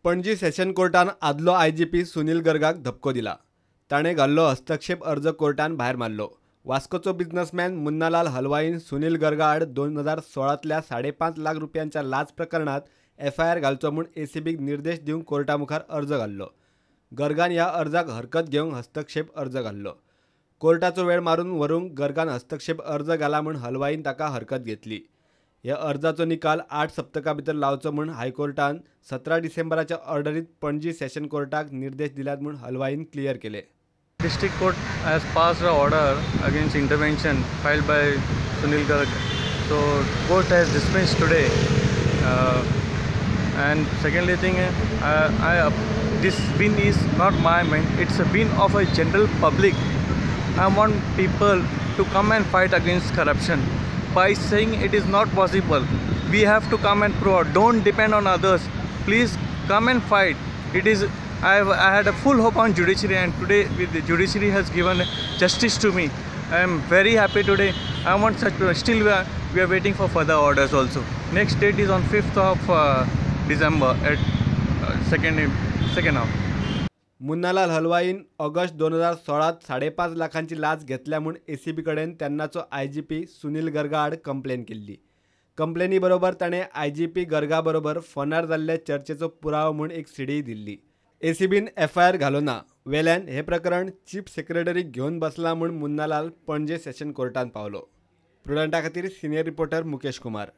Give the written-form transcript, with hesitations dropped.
Panaji session कोर्टान आदलो IGP Sunil गर्गाक धपको दिला। ताणें घाल्लो हस्तक्षेप अर्ज कोर्टान भायर मारलो। वास्कोचो बिझनेसमॅन मुन्नालाल हलवाईन सुनील गर्गा आड 2016तल्या 5.5 लाख रुपयांच्या लाच प्रकरणात FIR घालचो म्हूण ACBक निर्देश दिवंक कोर्टा मुखार अर्ज घाल्लो। गर्गान ह्या अर्जाक हरकत घेवंक हस्तक्षेप अर्ज घाल्लो। कोर्टाचो वेळ मारून व्हरूंक गर्गान हस्तक्षेप अर्ज घाला म्हूण हलवाईन ताका हरकत घेतली। ह्या अर्जाचो निकाल 8 सप्तकां भितर लावचो म्हूण हायकोर्टान 17 डिसेंबराच्या ऑर्डरीत पणजी सेशन कोर्टाक निर्देश दिल्यात म्हूण हलवाईन क्लियर केले। District Court has passed an order against intervention filed by Sunil Garg. So court has dismissed today. And secondly thing, this win is not my win. It's a win of a general public. I want people to come and fight against corruption by saying it is not possible. We have to come and prove. Don't depend on others. Please come and fight. It is. I had a full hope on judiciary, and today the judiciary has given justice to me. I am very happy today. I want such. Still we are waiting for further orders also. Next date is on 5th of December at second half. Munnalal हलवाईन August 2016त 5.5 लाखांची लाच घेतल्या म्हूण ACB कडेन तेन्नाचो IGP Sunil गर्गा आड complain केल्ली। कंप्लेनी बरोबर ताणें IGP गर्गा बरोबर फोनार जाल्ले चर्चेचो पुरावो म्हूण एक सीडी दिल्ली। ACBन FIR घालो ना। वेल्यान हे प्रकरण चीफ सेक्रेटरीक घेवन बसलां म्हूण मुन्नालाल पणजे सेशन कोर्टान पावलो। प्रुडंटा खातीर सिनियर रिपोर्टर मुकेश कुमार।